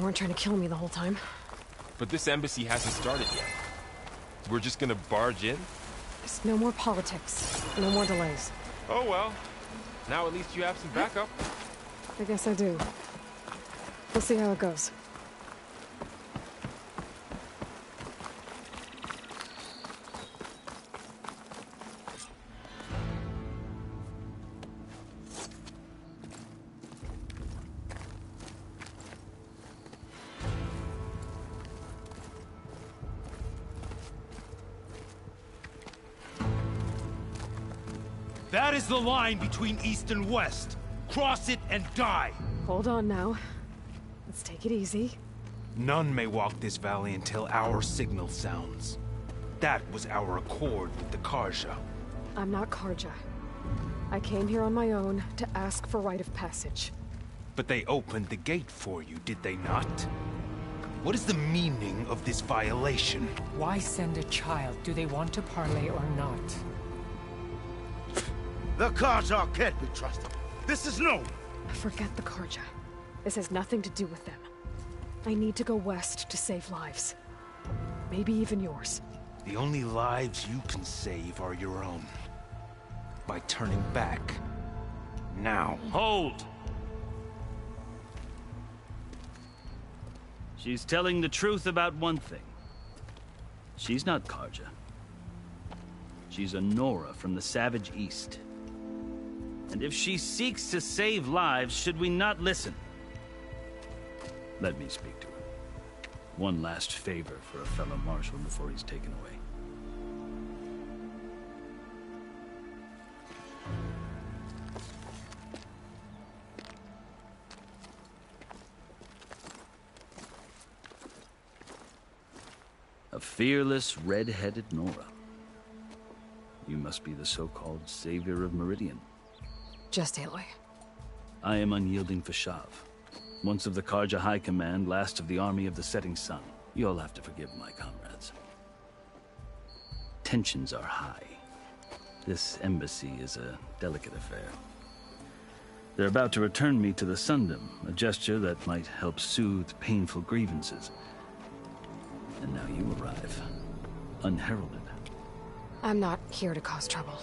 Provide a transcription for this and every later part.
weren't trying to kill me the whole time. But this embassy hasn't started yet. We're just gonna barge in? There's no more politics. No more delays. Oh well. Now at least you have some backup. I guess I do. We'll see how it goes. That is the line between East and West. Cross it and die. Hold on now. Let's take it easy. None may walk this valley until our signal sounds. That was our accord with the Carja. I'm not Carja. I came here on my own to ask for rite of passage. But they opened the gate for you, did they not? What is the meaning of this violation? Why send a child? Do they want to parley or not? The Carja can't be trusted. This is known. Forget the Carja. This has nothing to do with them. I need to go west to save lives. Maybe even yours. The only lives you can save are your own. By turning back. Now. Hold! She's telling the truth about one thing. She's not Carja. She's a Nora from the Savage East. And if she seeks to save lives, should we not listen? Let me speak to her. One last favor for a fellow marshal before he's taken away. A fearless, red-headed Nora. You must be the so-called savior of Meridian. Just Aloy. I am Unyielding Fashav. Once of the Carja High Command, last of the Army of the Setting Sun. You'll have to forgive my comrades. Tensions are high. This embassy is a delicate affair. They're about to return me to the Sundom, a gesture that might help soothe painful grievances. And now you arrive, unheralded. I'm not here to cause trouble.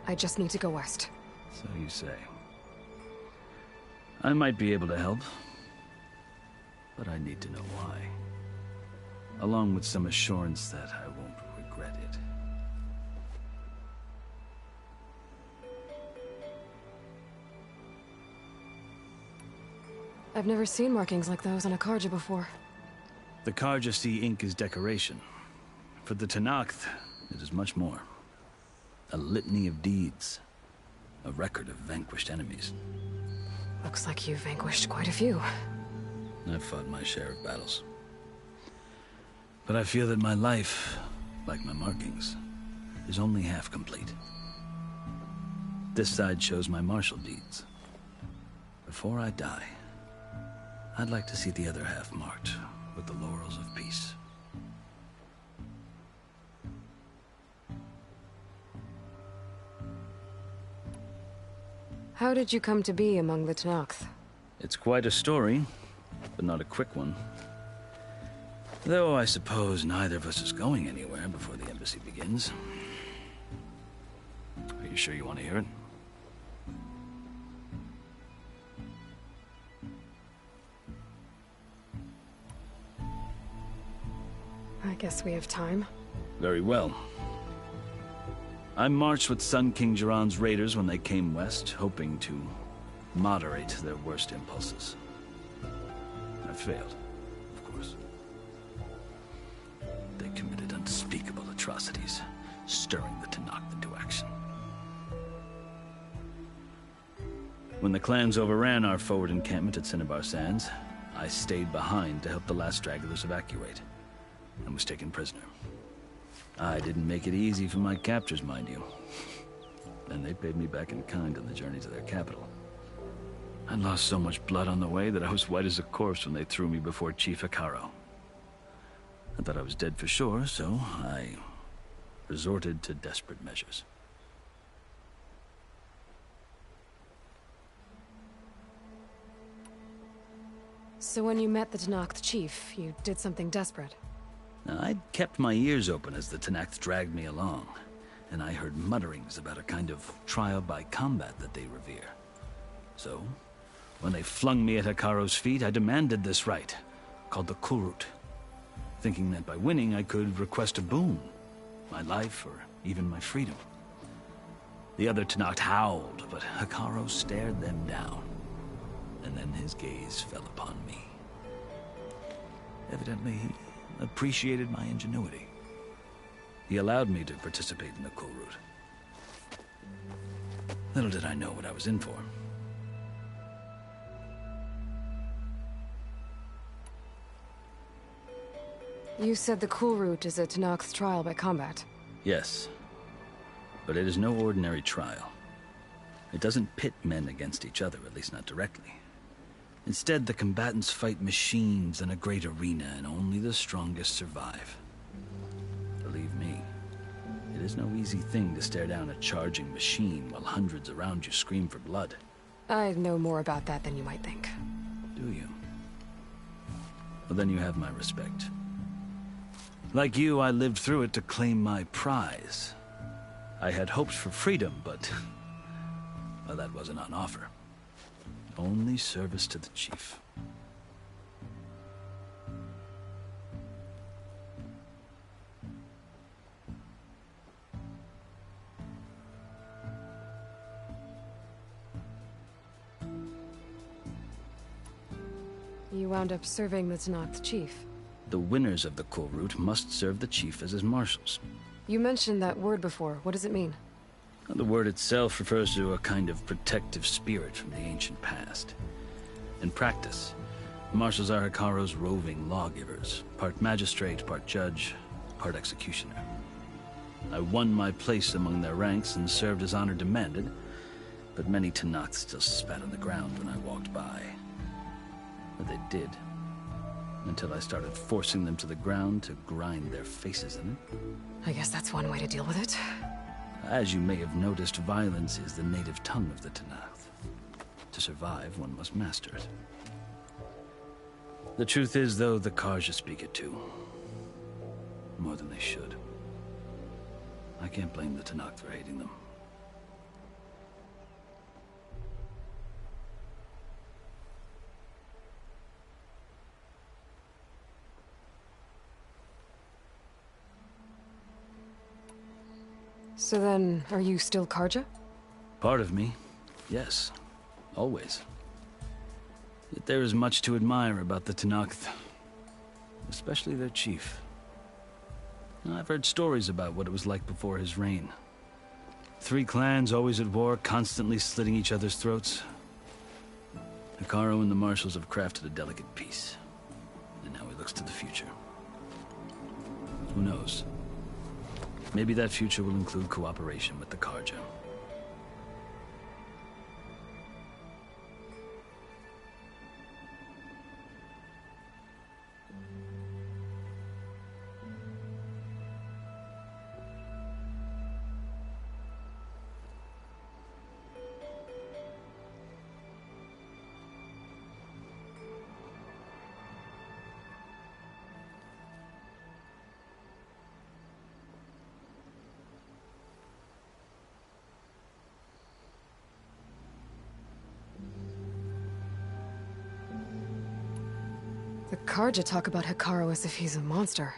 I just need to go west. So you say. I might be able to help, but I need to know why. Along with some assurance that I won't regret it. I've never seen markings like those on a Carja before. The Carja see ink as decoration. For the Tenakth, it is much more. A litany of deeds. A record of vanquished enemies. Looks like you've vanquished quite a few. I've fought my share of battles. But I feel that my life, like my markings, is only half complete. This side shows my martial deeds. Before I die, I'd like to see the other half marked with the laurels of peace. How did you come to be among the Tenakth? It's quite a story, but not a quick one. Though I suppose neither of us is going anywhere before the embassy begins. Are you sure you want to hear it? I guess we have time. Very well. I marched with Sun King Jiran's raiders when they came west, hoping to moderate their worst impulses. I failed, of course. They committed unspeakable atrocities, stirring the Tenakth into action. When the clans overran our forward encampment at Cinnabar Sands, I stayed behind to help the last stragglers evacuate, and was taken prisoner. I didn't make it easy for my captors, mind you. And they paid me back in kind on the journey to their capital. I'd lost so much blood on the way that I was white as a corpse when they threw me before Chief Hekarro. I thought I was dead for sure, so I resorted to desperate measures. So when you met the Tenakth chief, you did something desperate. Now, I'd kept my ears open as the Tenakth dragged me along, and I heard mutterings about a kind of trial by combat that they revere. So, when they flung me at Hekarro's feet, I demanded this rite, called the Kulrut, thinking that by winning I could request a boon, my life or even my freedom. The other Tenakth howled, but Hekarro stared them down, and then his gaze fell upon me. Evidently, he appreciated my ingenuity. He allowed me to participate in the Kulrut. Little did I know what I was in for. You said the Kulrut is a Tenakth's trial by combat. Yes, but it is no ordinary trial. It doesn't pit men against each other, at least not directly. Instead, the combatants fight machines in a great arena, and only the strongest survive. Believe me, it is no easy thing to stare down a charging machine while hundreds around you scream for blood. I know more about that than you might think. Do you? Well, then you have my respect. Like you, I lived through it to claim my prize. I had hoped for freedom, but... well, that wasn't on offer. Only service to the chief. You wound up serving the Tenakth chief. The winners of the Kulrut must serve the chief as his marshals. You mentioned that word before. What does it mean? The word itself refers to a kind of protective spirit from the ancient past. In practice, marshals are Hekarro's roving lawgivers, part magistrate, part judge, part executioner. I won my place among their ranks and served as honor demanded, but many Tenakth still spat on the ground when I walked by. But they did, until I started forcing them to the ground to grind their faces in it. I guess that's one way to deal with it. As you may have noticed, violence is the native tongue of the Tenakth. To survive, one must master it. The truth is, though, the Carja speak it too. More than they should. I can't blame the Tenakth for hating them. So then, are you still Carja? Part of me, yes. Always. Yet there is much to admire about the Tenakth. Especially their chief. I've heard stories about what it was like before his reign. 3 clans always at war, constantly slitting each other's throats. Hekarro and the marshals have crafted a delicate peace. And now he looks to the future. Who knows? Maybe that future will include cooperation with the Carja. The Carja talk about Hekarro as if he's a monster.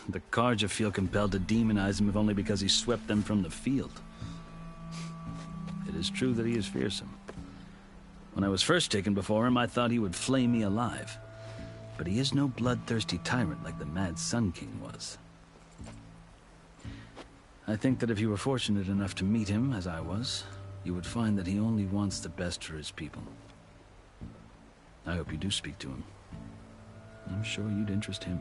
The Carja feel compelled to demonize him if only because he swept them from the field. It is true that he is fearsome. When I was first taken before him, I thought he would flay me alive. But he is no bloodthirsty tyrant like the Mad Sun King was. I think that if you were fortunate enough to meet him, as I was, you would find that he only wants the best for his people. I hope you do speak to him. I'm sure you'd interest him.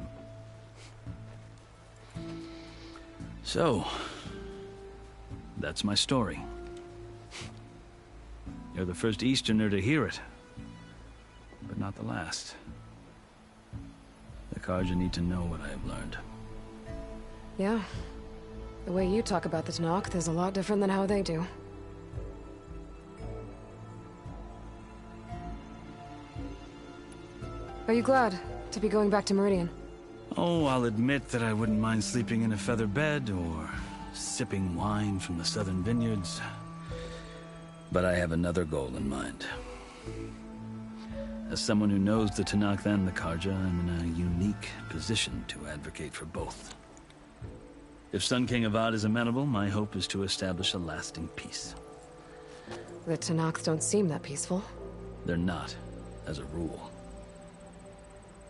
So, that's my story. You're the first Easterner to hear it, but not the last. The Carja need to know what I have learned. Yeah. The way you talk about the Tenakth is a lot different than how they do. Are you glad to be going back to Meridian? Oh, I'll admit that I wouldn't mind sleeping in a feather bed or sipping wine from the southern vineyards. But I have another goal in mind. As someone who knows the Tenakth and the Carja, I'm in a unique position to advocate for both. If Sun King Avad is amenable, my hope is to establish a lasting peace. The Tenakth don't seem that peaceful. They're not, as a rule.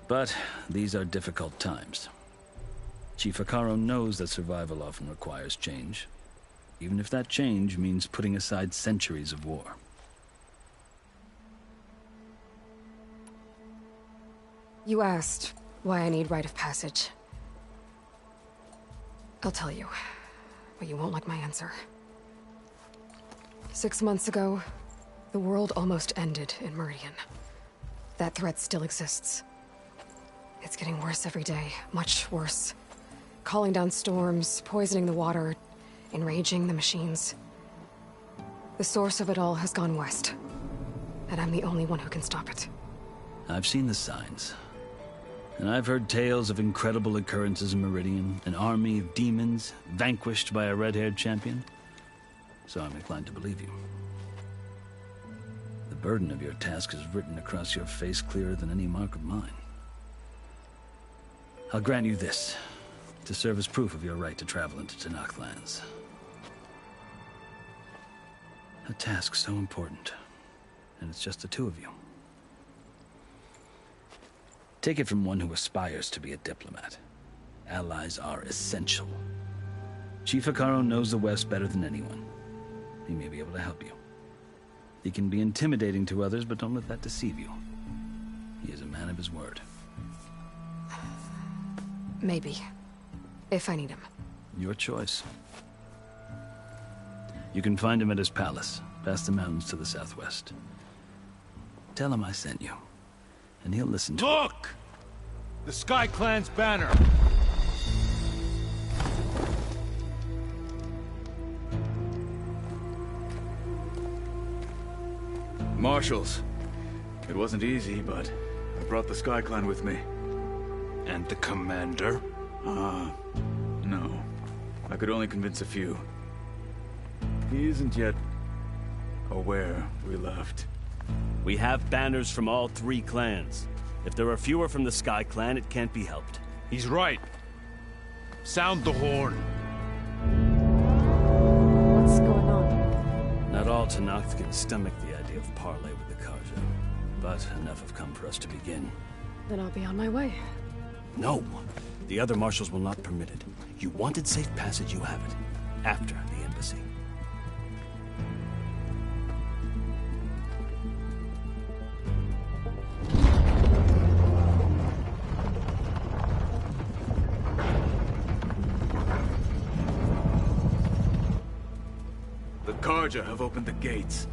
But these are difficult times. Chief Hekarro knows that survival often requires change, even if that change means putting aside centuries of war. You asked why I need rite of passage. I'll tell you, but you won't like my answer. 6 months ago, the world almost ended in Meridian. That threat still exists. It's getting worse every day, much worse. Calling down storms, poisoning the water, enraging the machines. The source of it all has gone west, and I'm the only one who can stop it. I've seen the signs. And I've heard tales of incredible occurrences in Meridian, an army of demons vanquished by a red-haired champion. So I'm inclined to believe you. The burden of your task is written across your face clearer than any mark of mine. I'll grant you this, to serve as proof of your right to travel into Tenakth lands. A task so important, and it's just the two of you. Take it from one who aspires to be a diplomat. Allies are essential. Chief Hekarro knows the West better than anyone. He may be able to help you. He can be intimidating to others, but don't let that deceive you. He is a man of his word. Maybe. If I need him. Your choice. You can find him at his palace, past the mountains to the southwest. Tell him I sent you, and he'll listen to it. Look! The Sky Clan's banner! Marshals. It wasn't easy, but I brought the Sky Clan with me. And the commander? No. I could only convince a few. He isn't yet aware we left. We have banners from all 3 clans. If there are fewer from the Sky Clan, it can't be helped. He's right. Sound the horn. What's going on? Not all Tenakth can stomach the idea of parley with the Carja, but enough have come for us to begin. Then I'll be on my way. No! The other marshals will not permit it. You wanted safe passage, you have it. After the embassy. The Carja have opened the gates.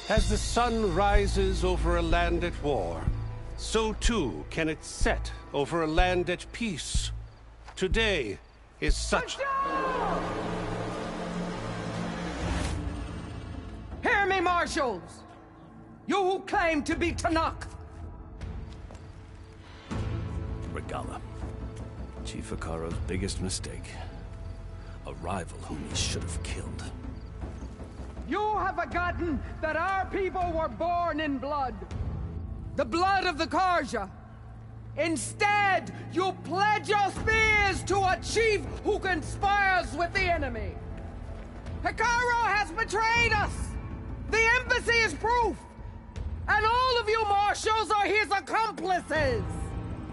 As the sun rises over a land at war, so too can it set over a land at peace. Today is such... Hear me, marshals! You who claim to be Tenakth! Regalla. Chief Hekarro's biggest mistake. A rival whom he should have killed. You have forgotten that our people were born in blood. The blood of the Carja. Instead, you pledge your spears to a chief who conspires with the enemy. Hekarro has betrayed us! The embassy is proof! And all of you marshals are his accomplices!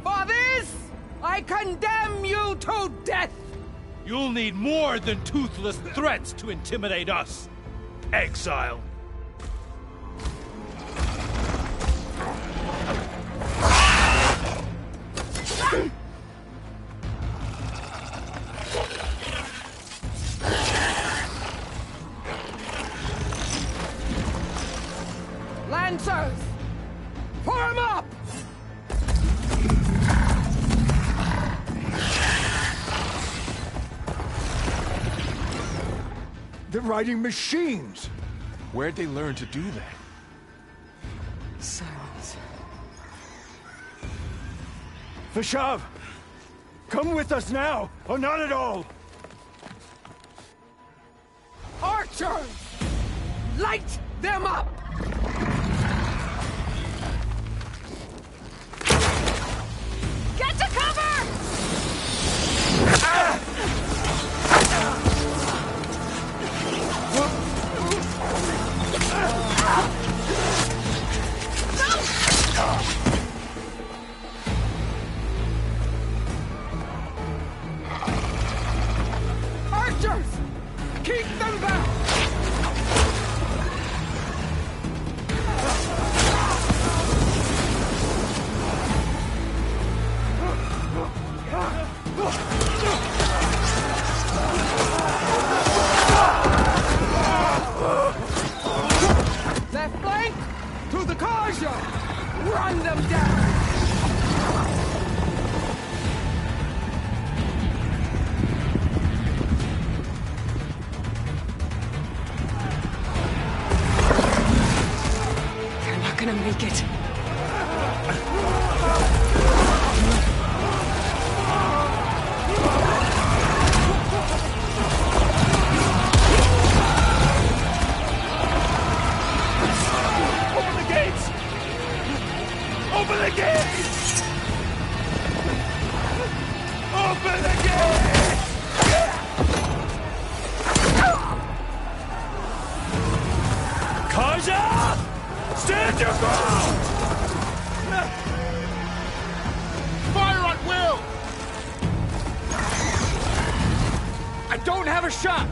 For this, I condemn you to death! You'll need more than toothless threats to intimidate us. Exile. Lancers! Form up! They're riding machines! Where'd they learn to do that? Silence. Vashav! Come with us now, or not at all! Archers! Light them up! Get to cover! Archers! Keep them back! Left flank! To the Karja! Run them down! They're not gonna make it. Open the gates! Open the gates! Open the gates! Karja! Stand your ground! Fire at will! I don't have a shot!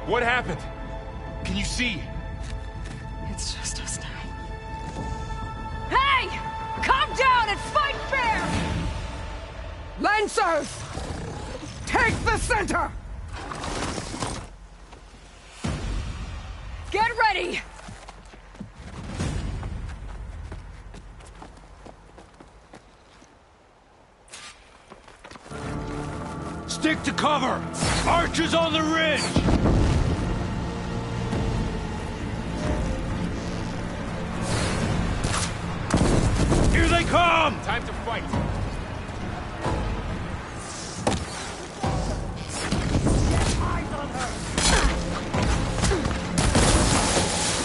What happened? Can you see? It's just us now. Hey! Calm down and fight fair! Lancers! Take the center! Get ready! Stick to cover! Archers on the ridge! Here they come! Time to fight.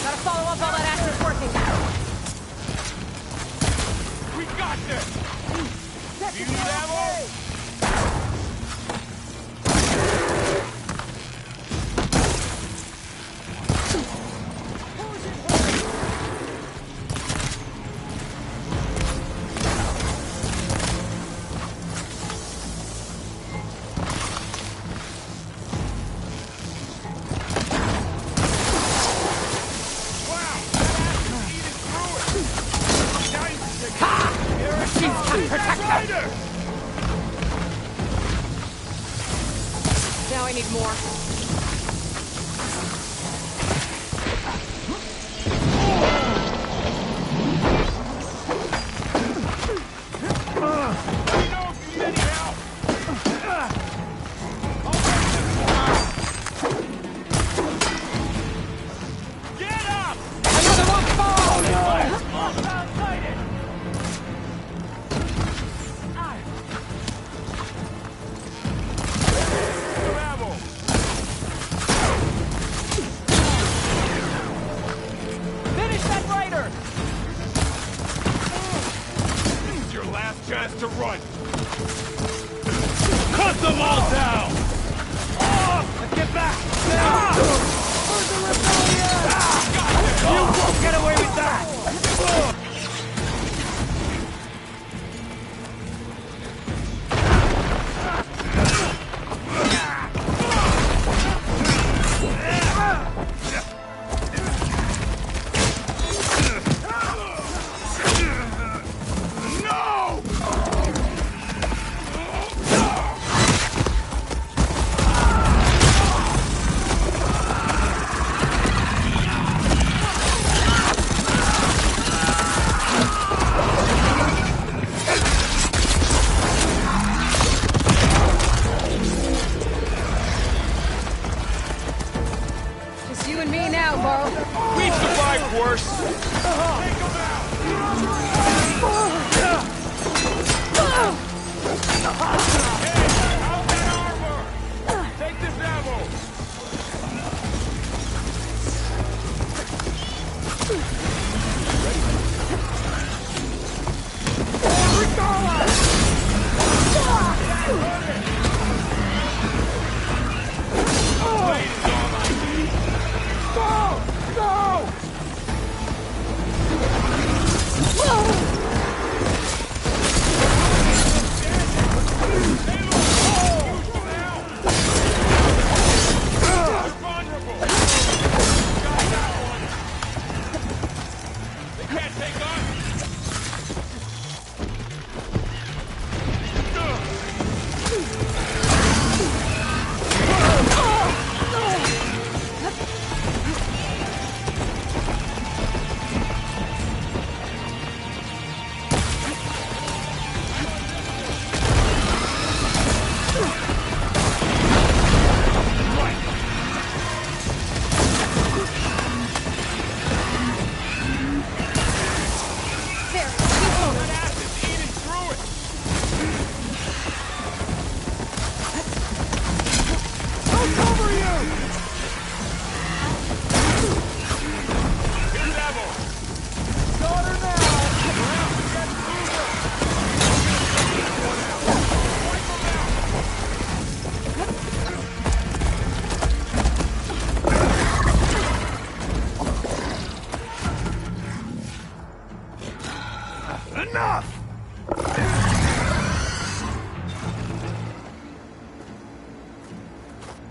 Gotta follow up all that active working. We got this! Do you need ammo? Now I need more. Chance to run! Cut them all down! Let's get back! You won't get away with that!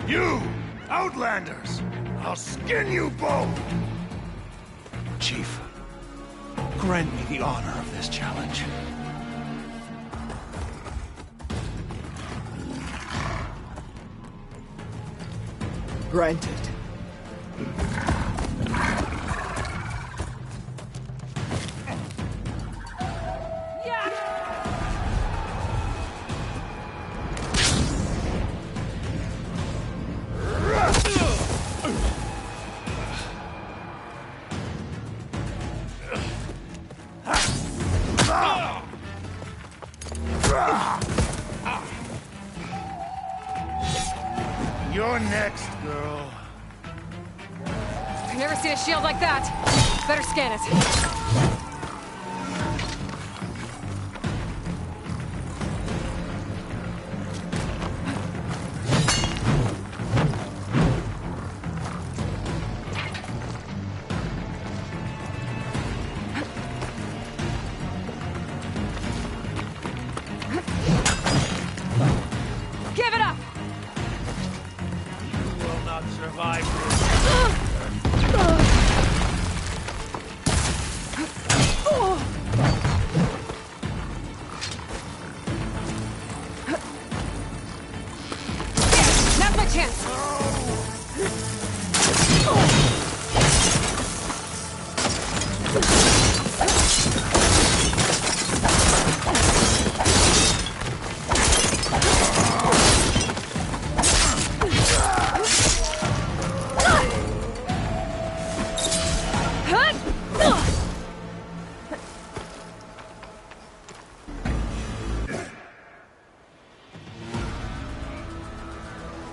You! Outlanders! I'll skin you both! Chief, grant me the honor of this challenge. Granted. You're next, girl. I've never seen a shield like that. Better scan it. Give it up! You will not survive this. Now's my chance!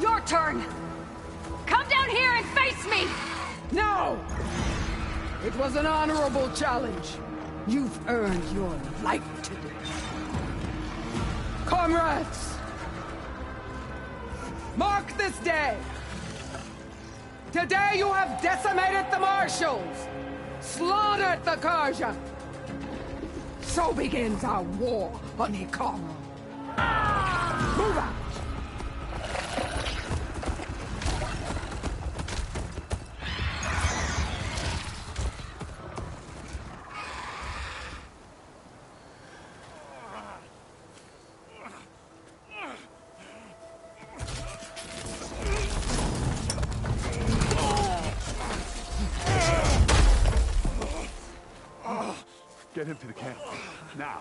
Your turn! Come down here and face me! No! It was an honorable challenge. You've earned your life today. Comrades! Mark this day! Today you have decimated the Marshals! Slaughtered the Carja! So begins our war on Hikara. Move out! Get him to the camp. Now.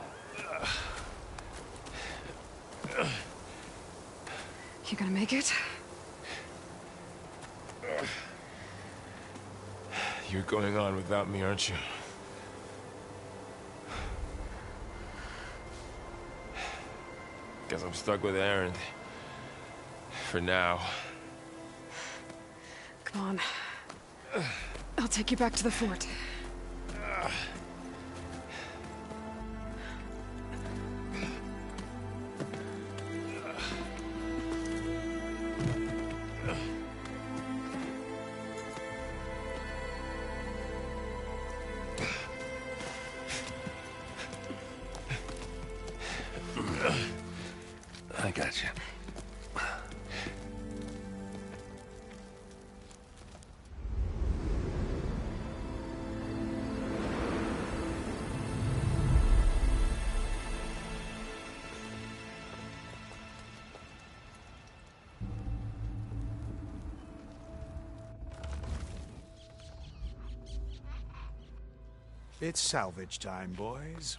You gonna make it? You're going on without me, aren't you? Guess I'm stuck with Erend. For now. Come on. I'll take you back to the fort. I got you. It's salvage time, boys.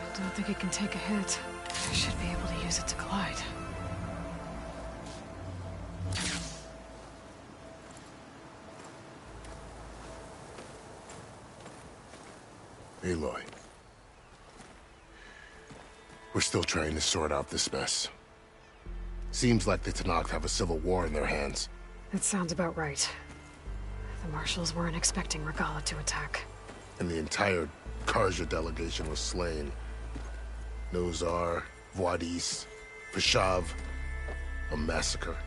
I don't think it can take a hit. I should be able to use it to glide. Aloy. We're still trying to sort out this mess. Seems like the Tenakth have a civil war in their hands. That sounds about right. The Marshals weren't expecting Regalla to attack. And the entire Carja delegation was slain. Nozar, Vuadis, Fashav. A massacre.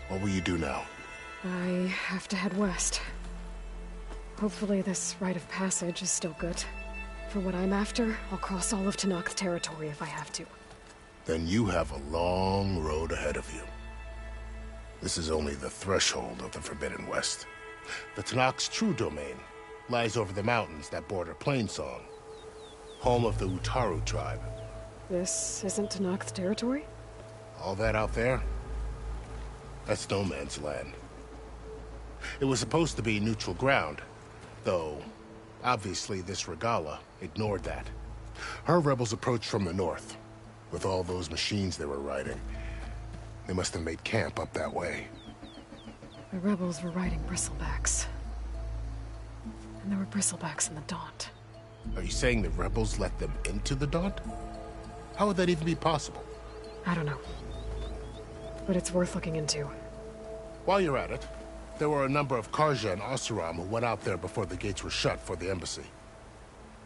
What will you do now? I have to head west. Hopefully this rite of passage is still good. For what I'm after, I'll cross all of Tenakth territory if I have to. Then you have a long road ahead of you. This is only the threshold of the Forbidden West. The Tenakth's true domain lies over the mountains that border Plainsong, home of the Utaru tribe. This isn't Tenakth territory? All that out there? That's no man's land. It was supposed to be neutral ground, though obviously this Regalla ignored that. Her rebels approached from the north, with all those machines they were riding. They must have made camp up that way. The rebels were riding bristlebacks. And there were bristlebacks in the Daunt. Are you saying the rebels let them into the Daunt? How would that even be possible? I don't know. But it's worth looking into. While you're at it, there were a number of Carja and Oseram who went out there before the gates were shut for the embassy.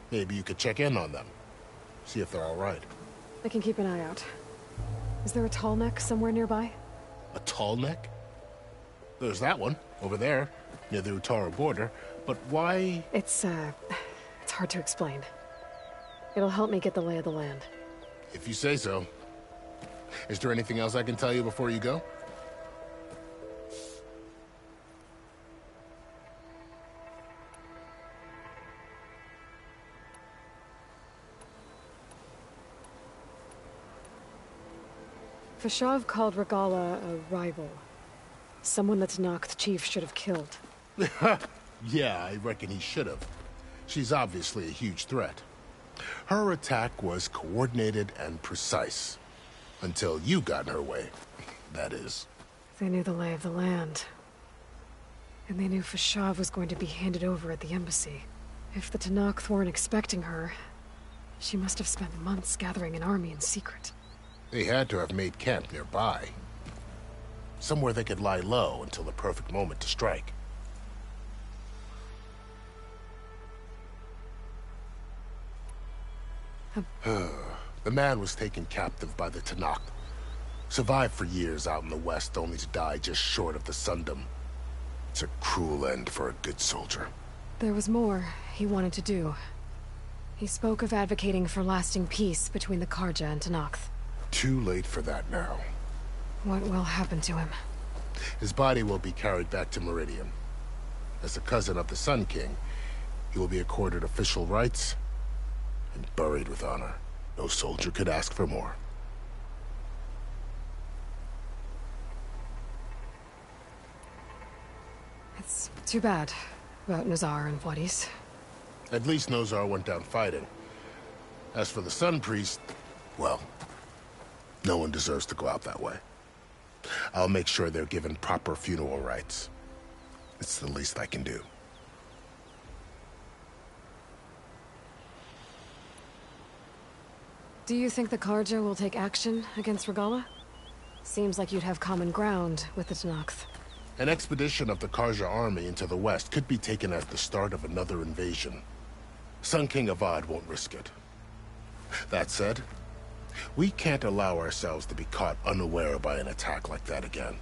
Maybe you could check in on them. See if they're all right. I can keep an eye out. Is there a tall neck somewhere nearby? A tall neck? There's that one, over there, near the Utaru border. But why? It's hard to explain. It'll help me get the lay of the land. If you say so. Is there anything else I can tell you before you go? Fashav called Regalla a rival. Someone that Tenakth chief should have killed. Yeah, I reckon he should have. She's obviously a huge threat. Her attack was coordinated and precise. Until you got in her way, that is. They knew the lay of the land. And they knew Fashav was going to be handed over at the embassy. If the Tenakth weren't expecting her, she must have spent months gathering an army in secret. They had to have made camp nearby. Somewhere they could lie low until the perfect moment to strike. The man was taken captive by the Tenakth. Survived for years out in the west, only to die just short of the Sundom. It's a cruel end for a good soldier. There was more he wanted to do. He spoke of advocating for lasting peace between the Carja and Tenakth. Too late for that now. What will happen to him? His body will be carried back to Meridian. As a cousin of the Sun King, he will be accorded official rights and buried with honor. No soldier could ask for more. It's too bad about Nazar and Wadis. At least Nozar went down fighting. As for the Sun Priest, well, no one deserves to go out that way. I'll make sure they're given proper funeral rites. It's the least I can do. Do you think the Carja will take action against Regalla? Seems like you'd have common ground with the Tenakth. An expedition of the Carja army into the west could be taken as the start of another invasion. Sun King Avad won't risk it. That said, we can't allow ourselves to be caught unaware by an attack like that again.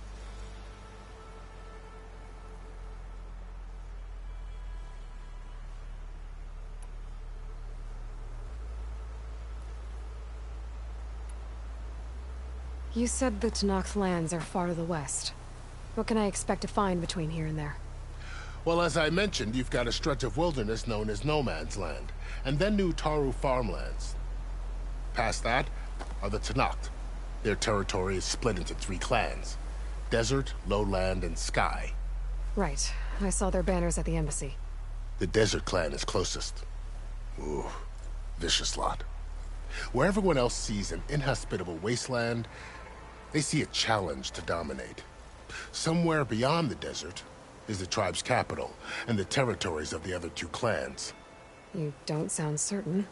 You said the Tenakth lands are far to the west. What can I expect to find between here and there? Well, as I mentioned, you've got a stretch of wilderness known as No Man's Land, and then New Taru farmlands. Past that are the Tenakth. Their territory is split into 3 clans: Desert, Lowland, and Sky. Right. I saw their banners at the embassy. The Desert clan is closest. Ooh, vicious lot. Where everyone else sees an inhospitable wasteland, they see a challenge to dominate. Somewhere beyond the desert is the tribe's capital and the territories of the other 2 clans. You don't sound certain.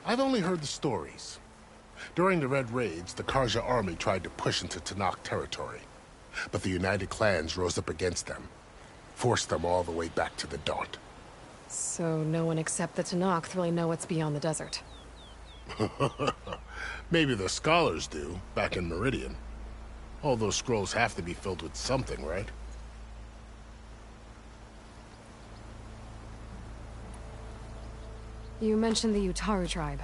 I've only heard the stories. During the Red Raids, the Carja army tried to push into Tenakth territory, but the United Clans rose up against them, forced them all the way back to the Daunt. So no one except the Tenakth really know what's beyond the desert. Maybe the scholars do, back in Meridian. All those scrolls have to be filled with something, right? You mentioned the Utaru tribe.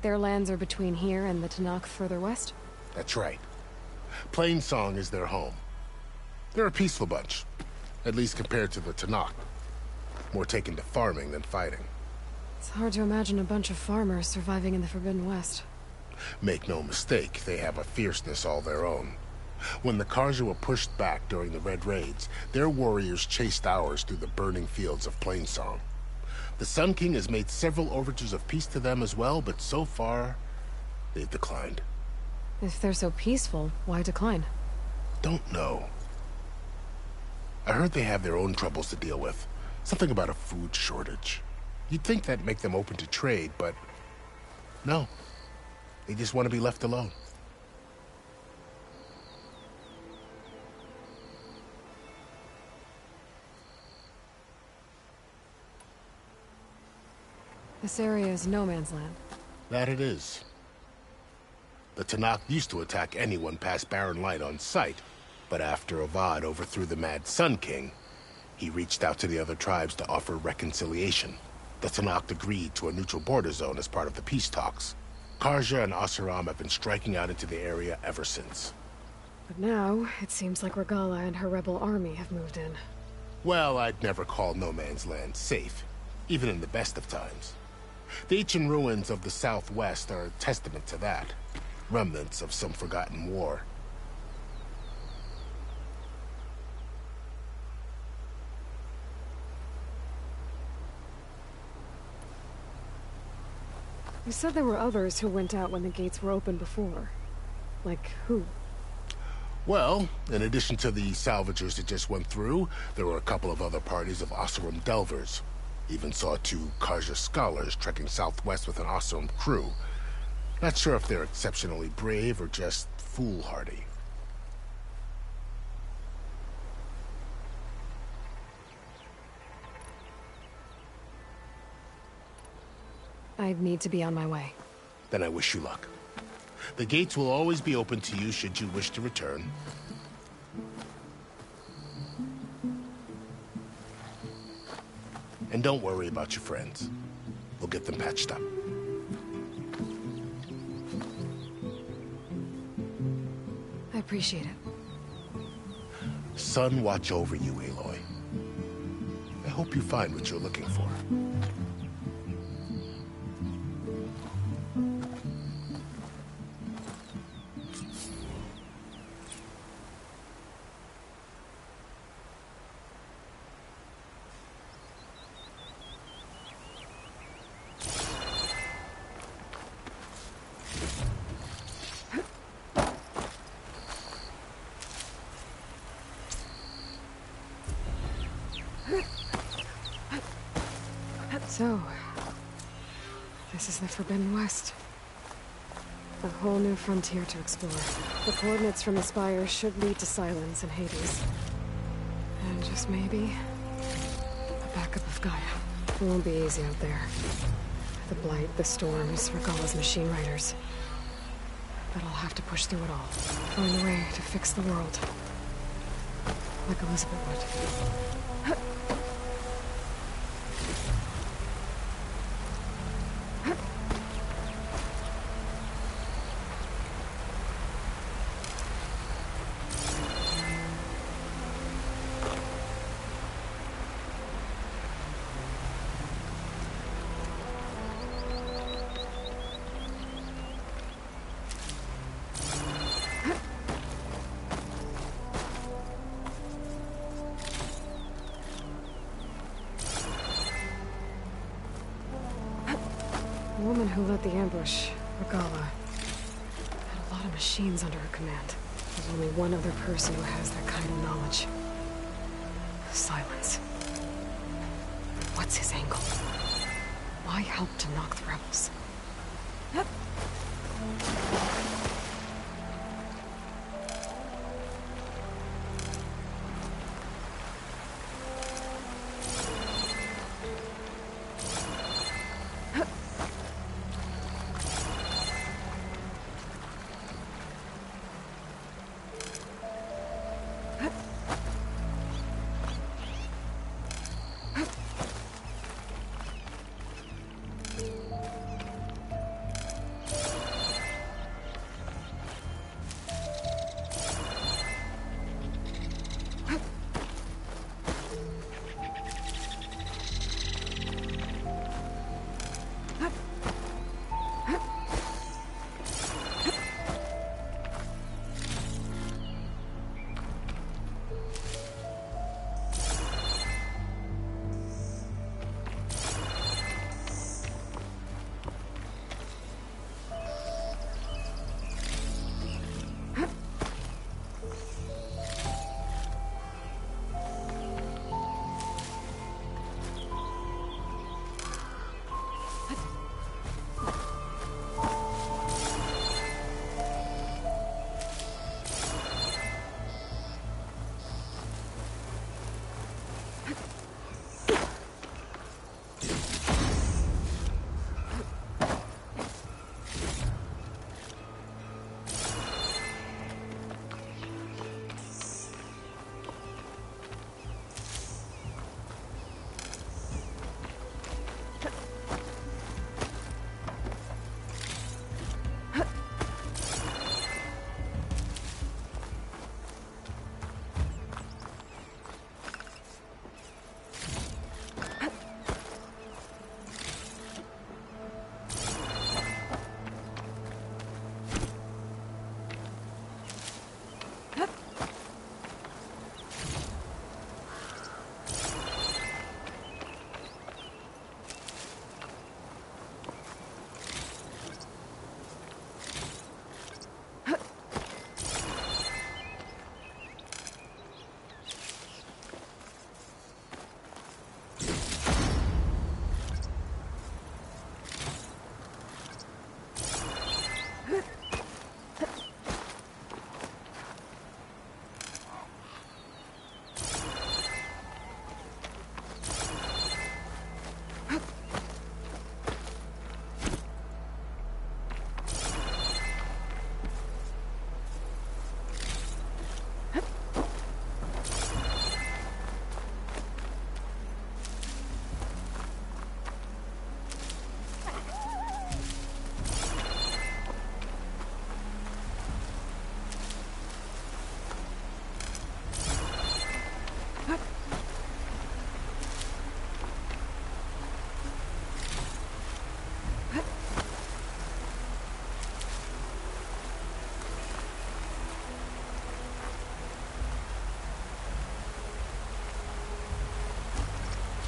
Their lands are between here and the Tenakth further west? That's right. Plainsong is their home. They're a peaceful bunch, at least compared to the Tenakth. More taken to farming than fighting. It's hard to imagine a bunch of farmers surviving in the Forbidden West. Make no mistake, they have a fierceness all their own. When the Carja were pushed back during the Red Raids, their warriors chased ours through the burning fields of Plainsong. The Sun King has made several overtures of peace to them as well, but so far, they've declined. If they're so peaceful, why decline? Don't know. I heard they have their own troubles to deal with. Something about a food shortage. You'd think that'd make them open to trade, but no. They just want to be left alone. This area is no man's land. That it is. The Tenakth used to attack anyone past Barren Light on sight, but after Avad overthrew the Mad Sun King, he reached out to the other tribes to offer reconciliation. The Tenakth agreed to a neutral border zone as part of the peace talks. Carja and Oseram have been striking out into the area ever since. But now, it seems like Regalla and her rebel army have moved in. Well, I'd never call No Man's Land safe, even in the best of times. The ancient ruins of the Southwest are a testament to that. Remnants of some forgotten war. You said there were others who went out when the gates were open before. Like who? Well, in addition to the salvagers that just went through, there were a couple of other parties of Oseram Delvers. Even saw 2 Karja scholars trekking southwest with an awesome crew. Not sure if they're exceptionally brave or just foolhardy. I need to be on my way. Then I wish you luck. The gates will always be open to you should you wish to return. And don't worry about your friends. We'll get them patched up. I appreciate it. Sun watch over you, Aloy. I hope you find what you're looking for. So, this is the Forbidden West. A whole new frontier to explore. The coordinates from the Spire should lead to Silence and Hades. And just maybe, a backup of Gaia. It won't be easy out there. The Blight, the Storms, Regalla's machine riders. But I'll have to push through it all. Find a way to fix the world. Like Elizabeth would. The woman who led the ambush, Regalla, had a lot of machines under her command. There's only one other person who has that kind of knowledge. Silence. What's his angle? Why help to knock the rebels?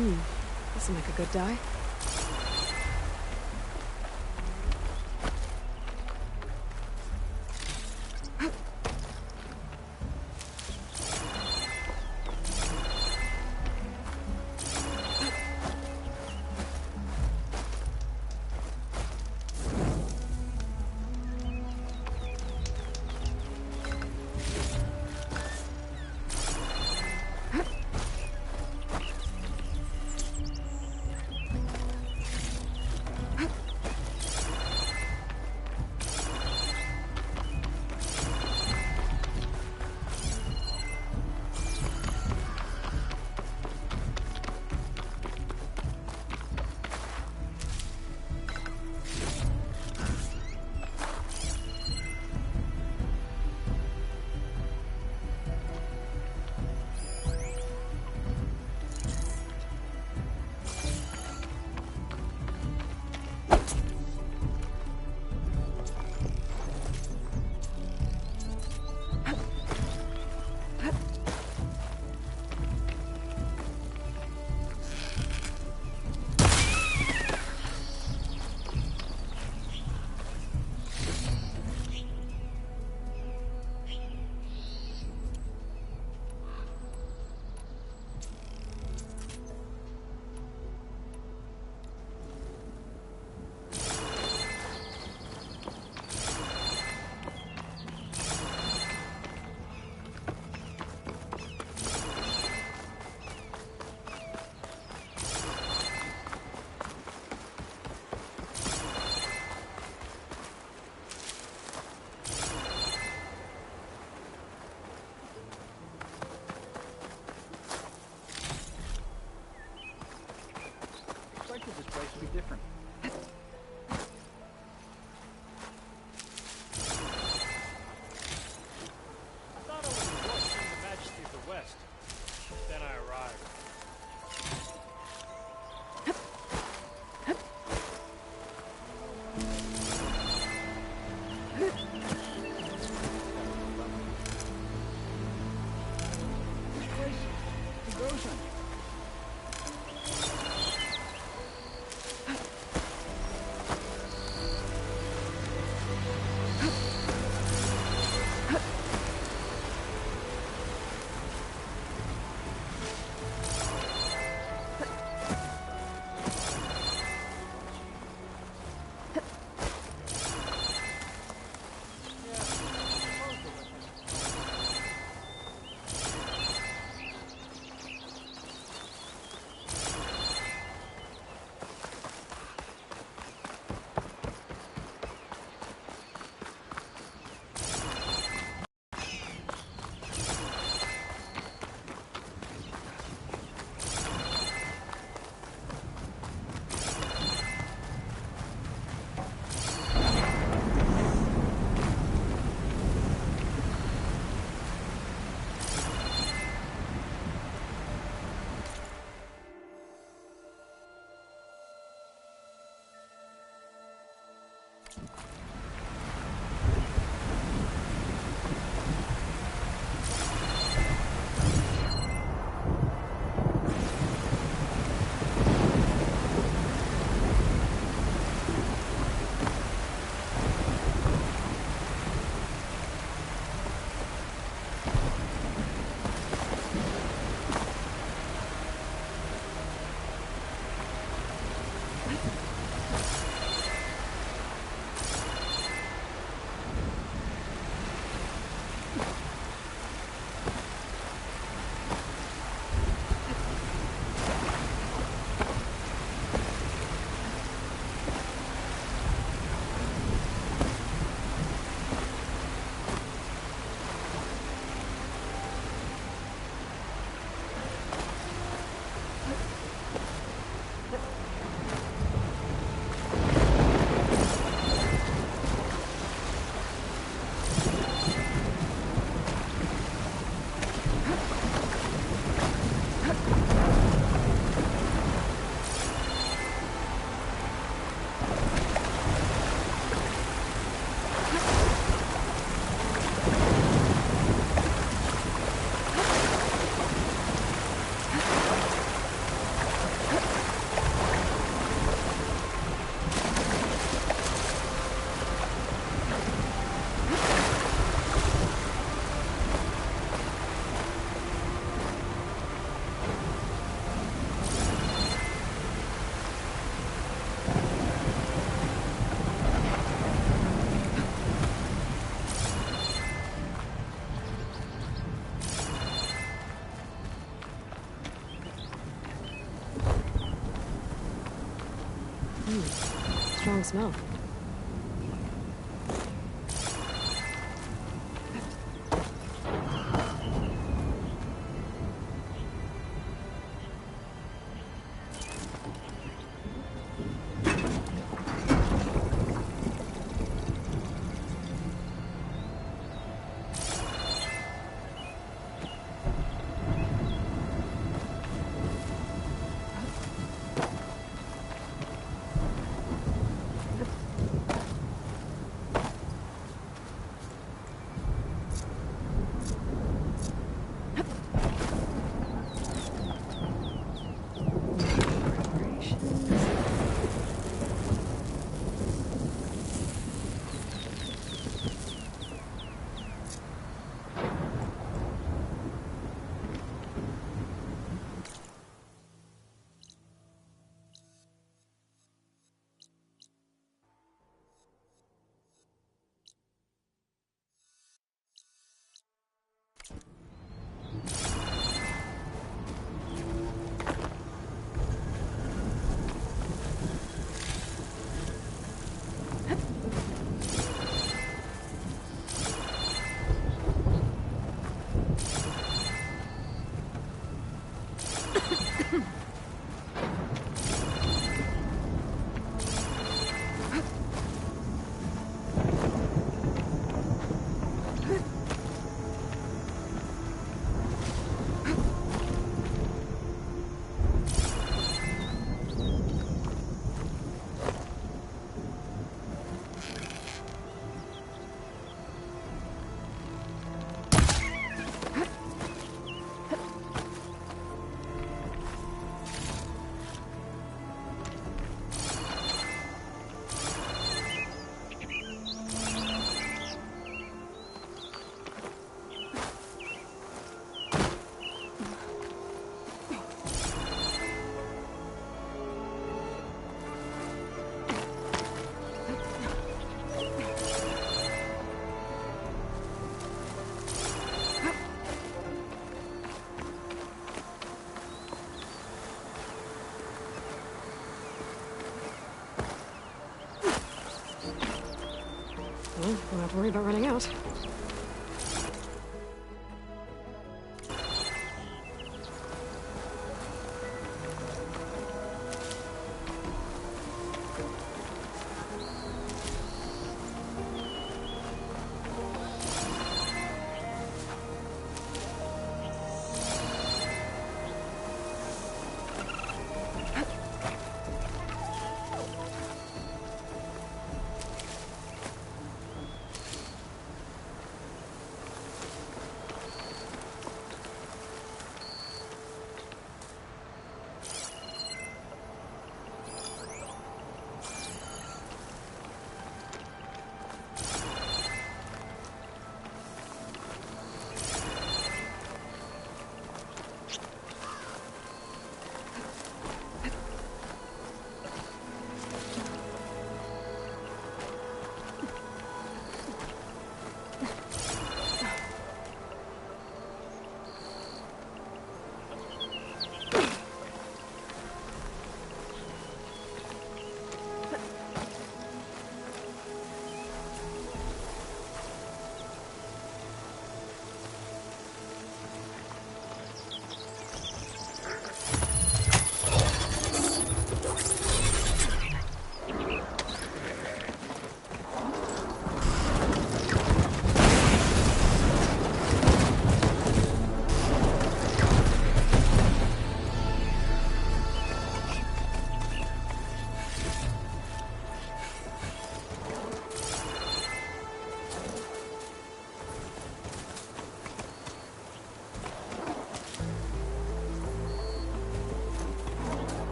This'll make a good dye. This place would be different. I thought I was lost in the majesty of the West. Then I arrived. This place is Goshen. Strong smell. Well, don't have to worry about running out.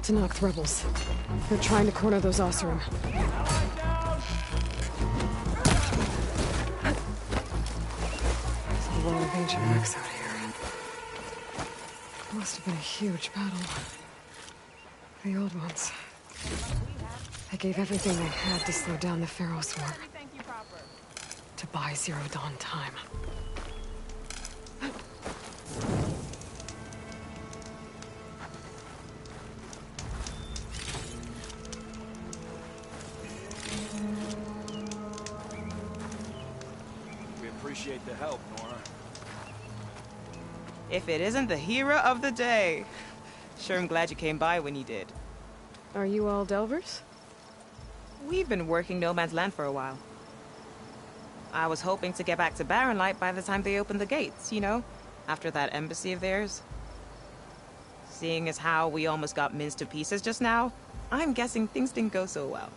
to knock the rebels. They're trying to corner those Oseram. There's a lot of ancient wrecks out here. Must have been a huge battle. The old ones. They gave everything they had to slow down the Pharaoh swarm. To buy Zero Dawn time. We appreciate the help, Nora. If it isn't the hero of the day. Sure, I'm glad you came by when you did. Are you all Delvers? We've been working No Man's Land for a while. I was hoping to get back to Barren Light by the time they opened the gates, you know? After that embassy of theirs. Seeing as how we almost got minced to pieces just now, I'm guessing things didn't go so well.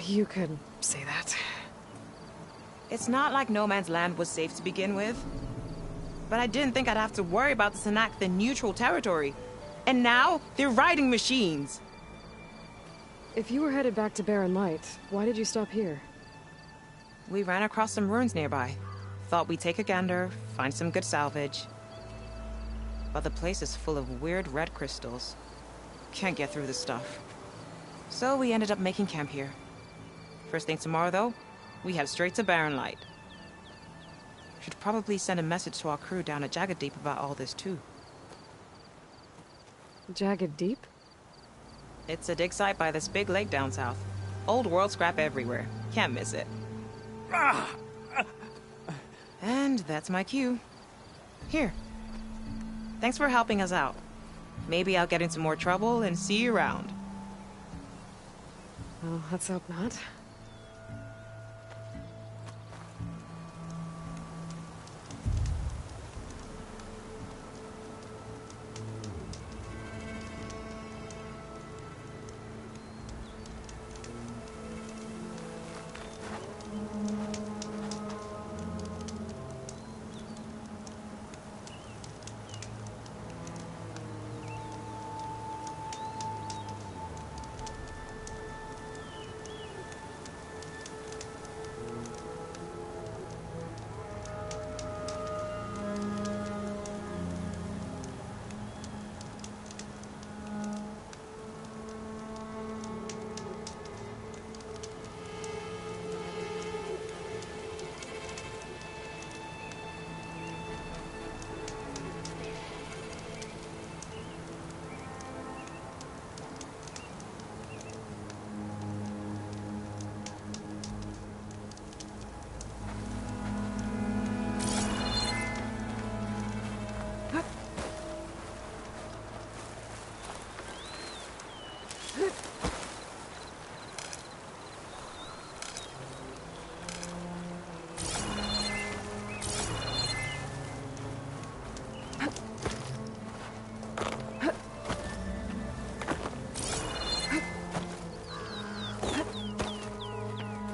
You could say that. It's not like No Man's Land was safe to begin with. But I didn't think I'd have to worry about the Sanak, the neutral territory. And now, they're riding machines. If you were headed back to Barren Light, why did you stop here? We ran across some ruins nearby. Thought we'd take a gander, find some good salvage. But the place is full of weird red crystals. Can't get through the stuff. So we ended up making camp here. First thing tomorrow, though, we head straight to Barren Light. Should probably send a message to our crew down at Jagged Deep about all this, too. Jagged Deep? It's a dig site by this big lake down south. Old world scrap everywhere. Can't miss it. And that's my cue. Here. Thanks for helping us out. Maybe I'll get into more trouble and see you around. Well, let's hope not.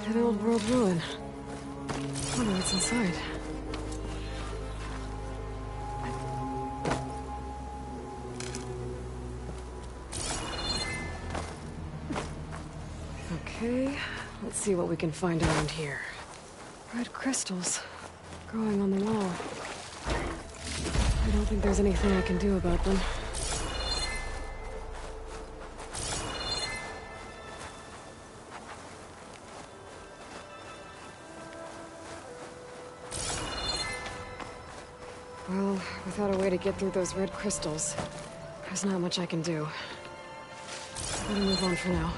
An old world ruin. Wonder what's inside. Okay, let's see what we can find around here. Red crystals growing on the wall. I don't think there's anything I can do about them. Well, without a way to get through those red crystals, there's not much I can do. Better move on for now.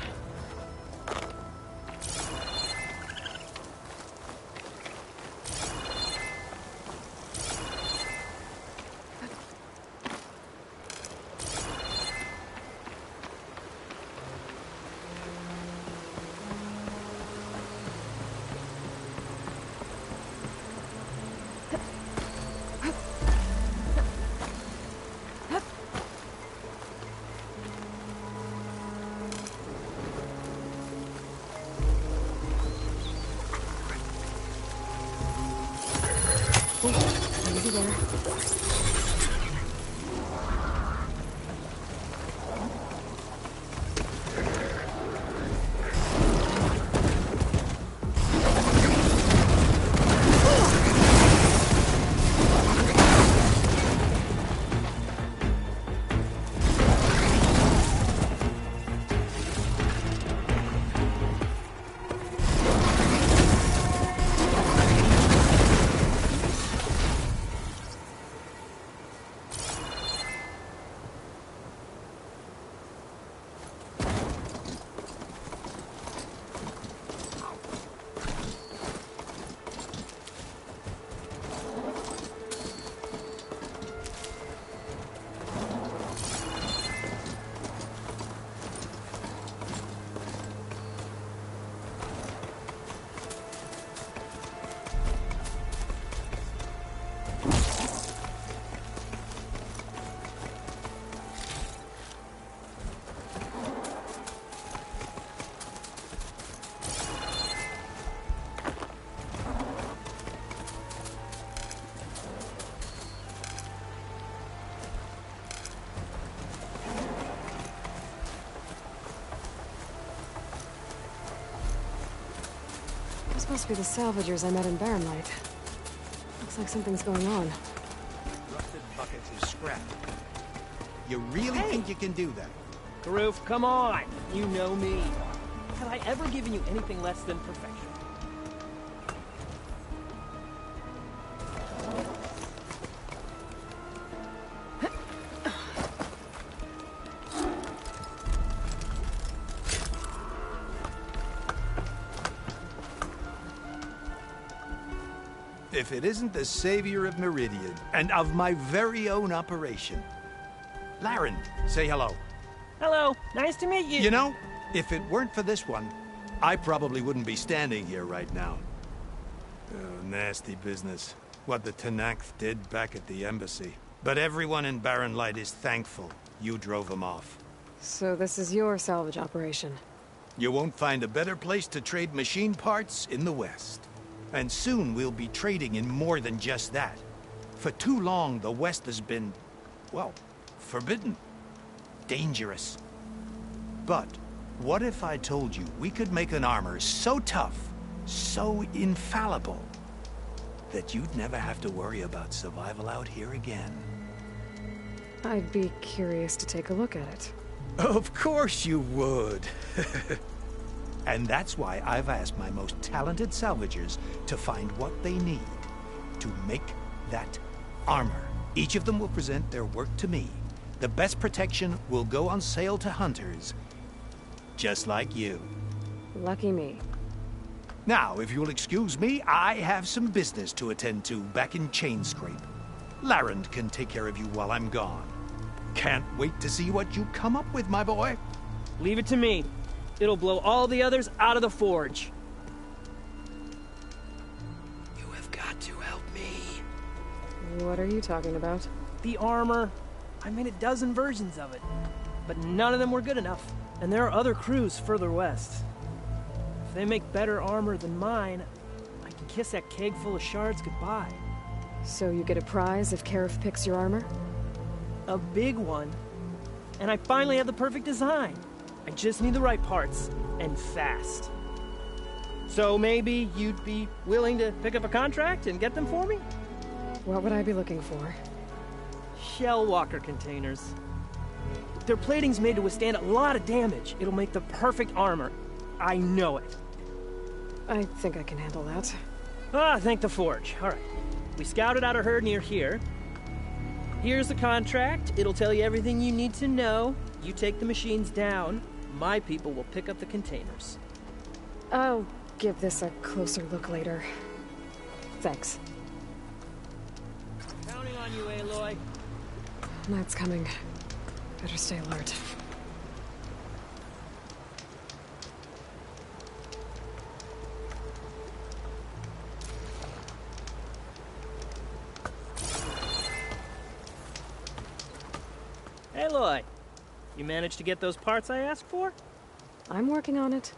Easy there. Those must be the salvagers I met in Barrenlight. Looks like something's going on. Rusted buckets is scrap. You really think you can do that? Karuf, come on! You know me. Have I ever given you anything less than perfection? If it isn't the savior of Meridian, and of my very own operation. Laren, say hello. Hello, nice to meet you. You know, if it weren't for this one, I probably wouldn't be standing here right now. Oh, nasty business. What the Tenakth did back at the embassy. But everyone in Barrenlight is thankful you drove them off. So this is your salvage operation? You won't find a better place to trade machine parts in the West. And soon we'll be trading in more than just that. For too long, the West has been, well, forbidden. Dangerous. But what if I told you we could make an armor so tough, so infallible, that you'd never have to worry about survival out here again? I'd be curious to take a look at it. Of course you would. And that's why I've asked my most talented salvagers to find what they need to make that armor. Each of them will present their work to me. The best protection will go on sale to hunters, just like you. Lucky me. Now, if you'll excuse me, I have some business to attend to back in Chainscrape. Laren can take care of you while I'm gone. Can't wait to see what you come up with, my boy. Leave it to me. It'll blow all the others out of the forge. You have got to help me. What are you talking about? The armor. I made a dozen versions of it, but none of them were good enough. And there are other crews further west. If they make better armor than mine, I can kiss that keg full of shards goodbye. So you get a prize if Karif picks your armor? A big one. And I finally have the perfect design. I just need the right parts, and fast. So maybe you'd be willing to pick up a contract and get them for me? What would I be looking for? Shell walker containers. Their plating's made to withstand a lot of damage. It'll make the perfect armor. I know it. I think I can handle that. Ah, thank the forge. All right. We scouted out a herd near here. Here's the contract. It'll tell you everything you need to know. You take the machines down. My people will pick up the containers. I'll give this a closer look later. Thanks. Counting on you, Aloy. Night's coming. Better stay alert. Aloy, you managed to get those parts I asked for? I'm working on it.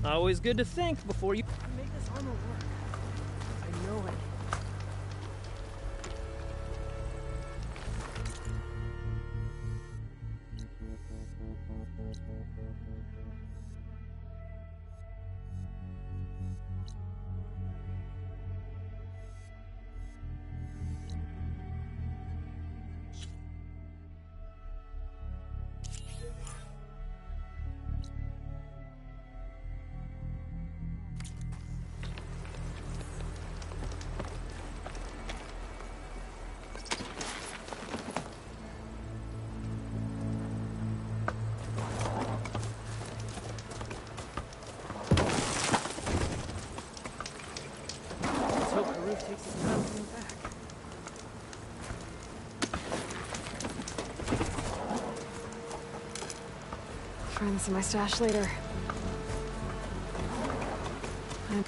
Always good to think before you make this armor work. I know it. Takes us time to come back. Friends in my stash later. I'll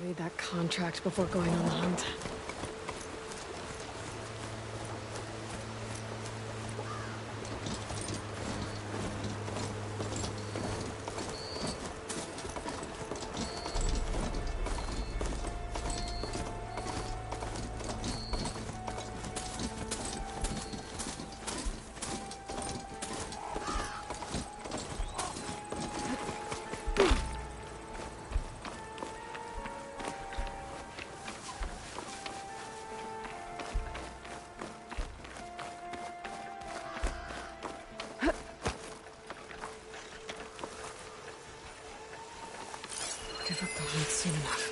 read that contract before going on the hunt. Give up the hunt soon enough.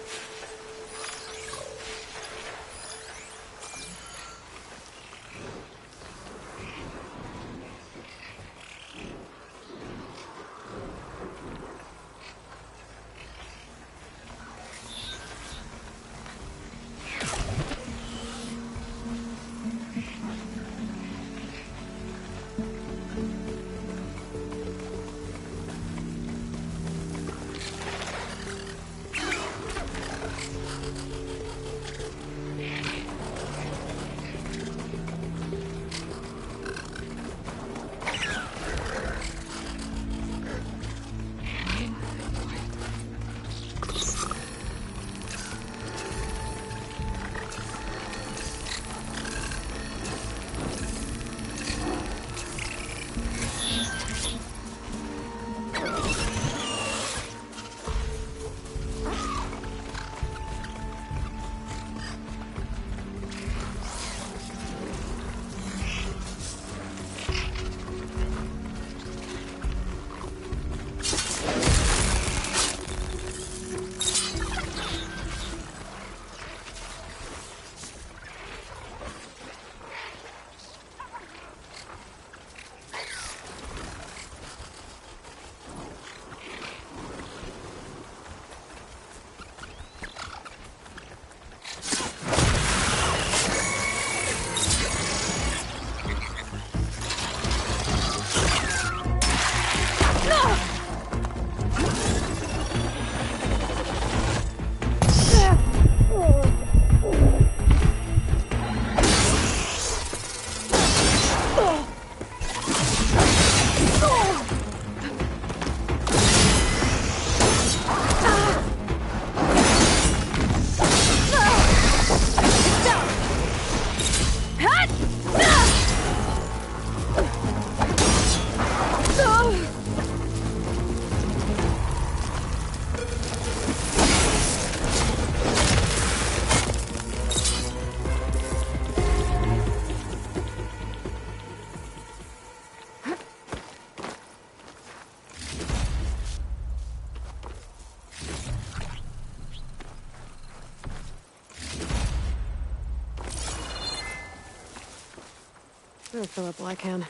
I'll fill up while I can.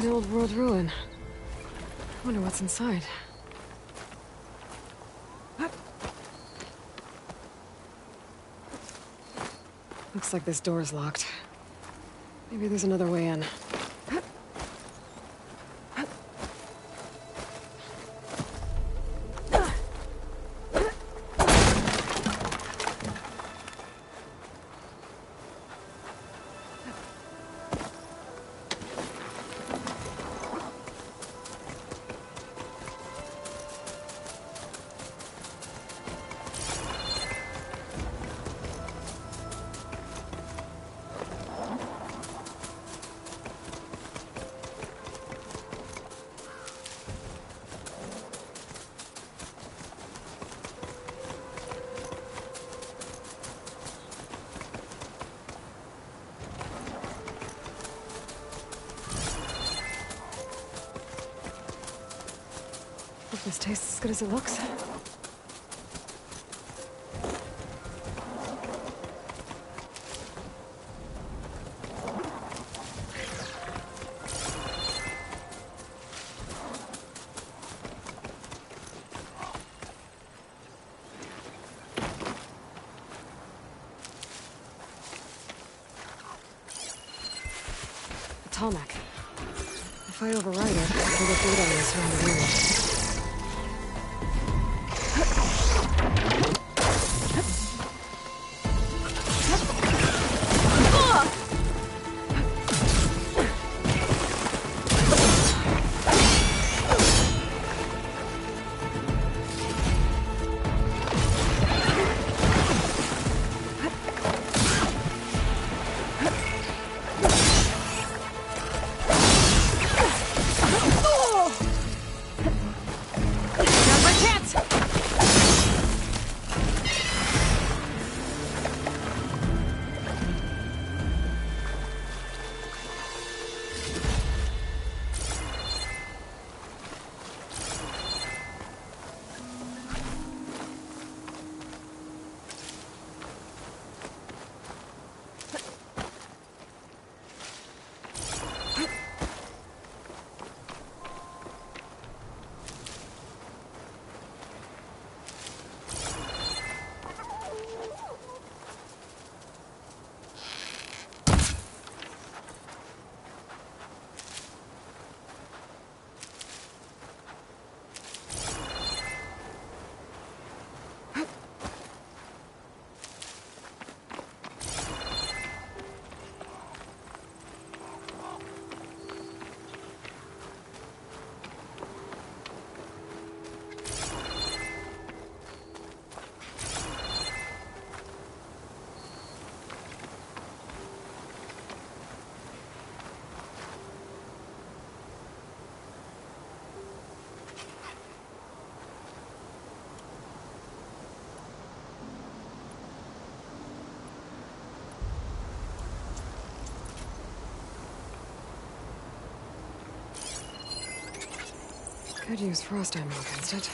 An old world ruin. I wonder what's inside. Looks like this door's locked. Maybe there's another way in. Hope this tastes as good as it looks. A Talmach. If I override it, I can get data on this around the room. Could use frost ammo against it.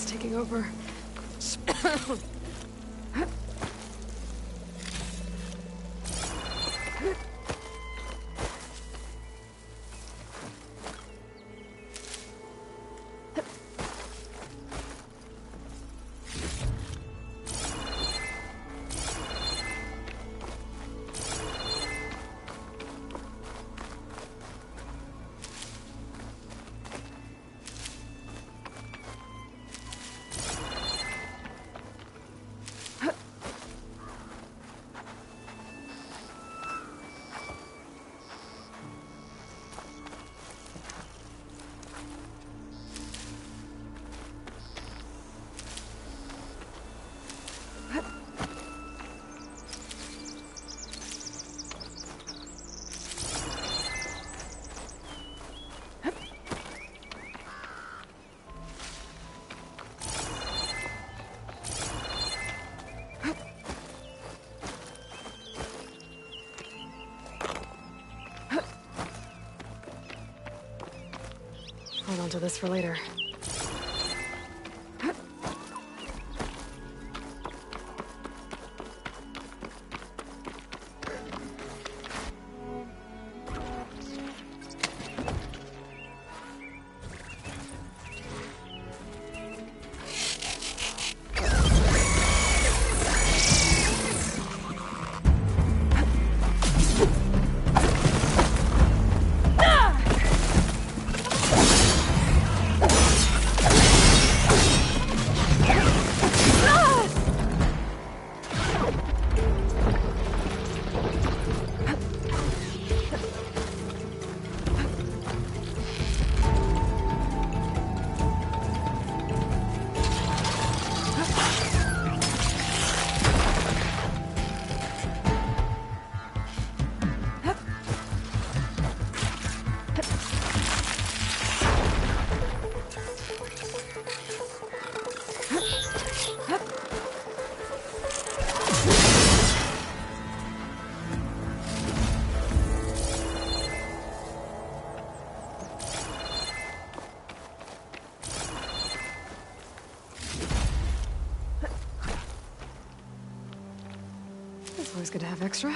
taking over. Hold on to this for later. It's always good to have extra.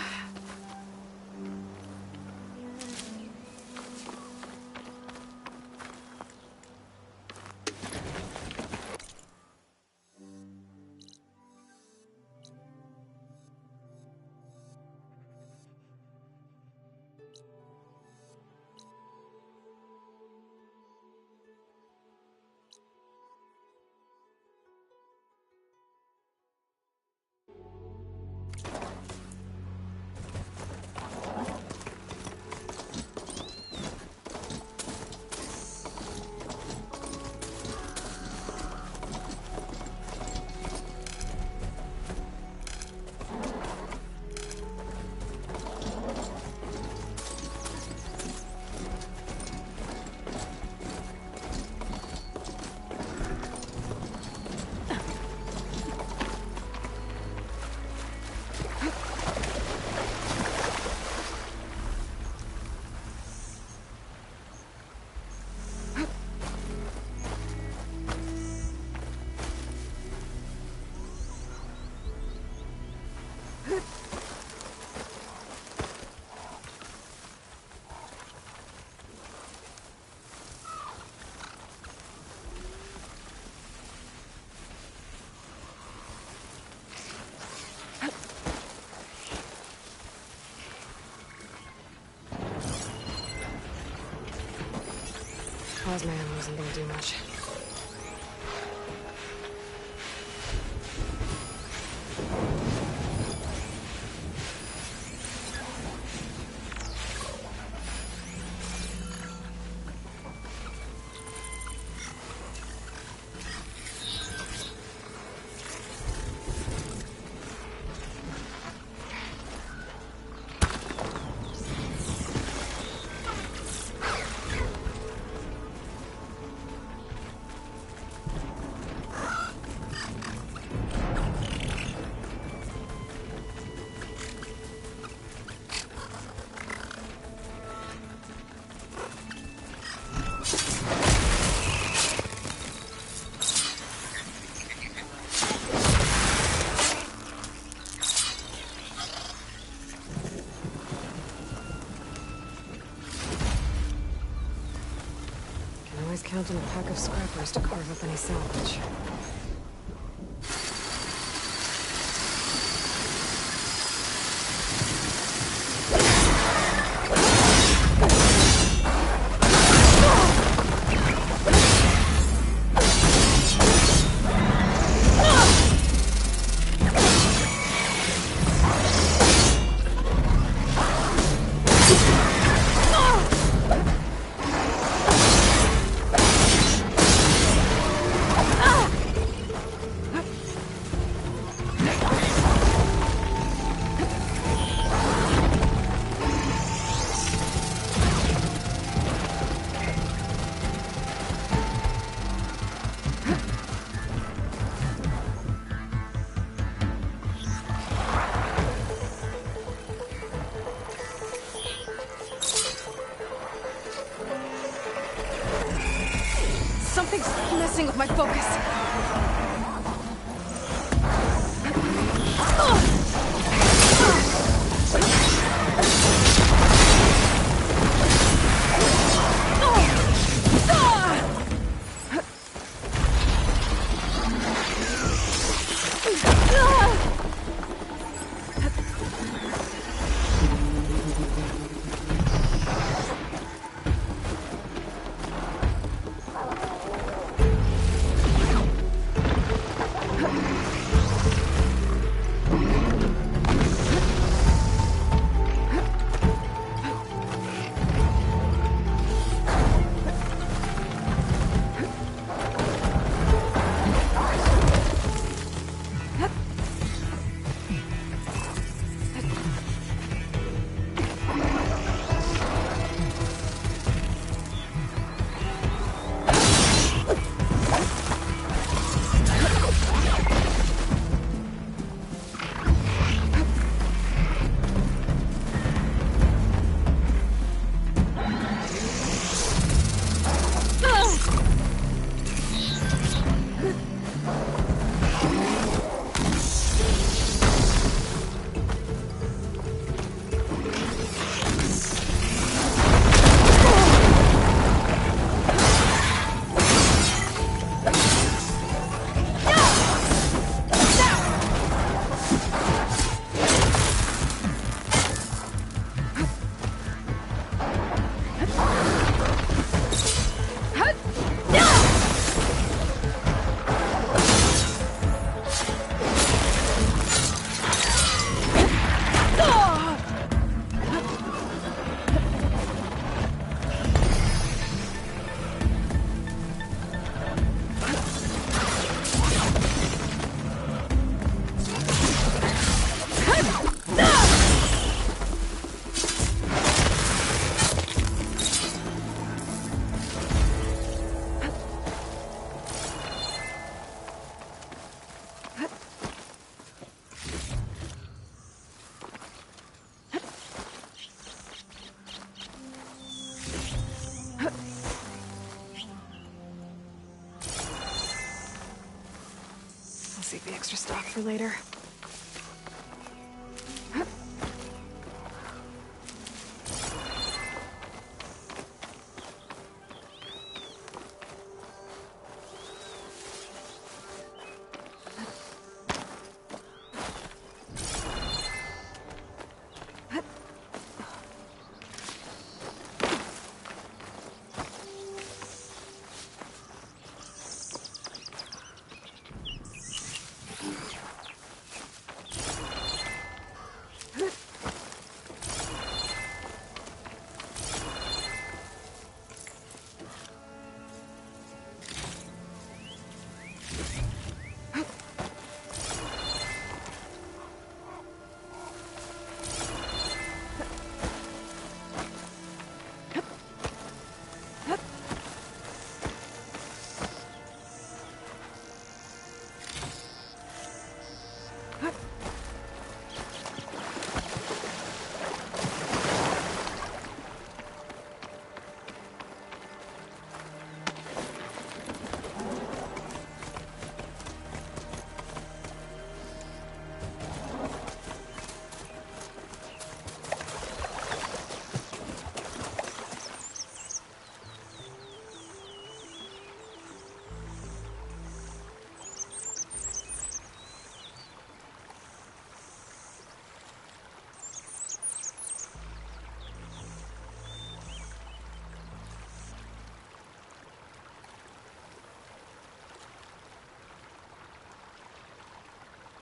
Plasma ammo isn't gonna do much. always count on a pack of scrappers to carve up any salvage. Something's messing with my focus. Save the extra stock for later.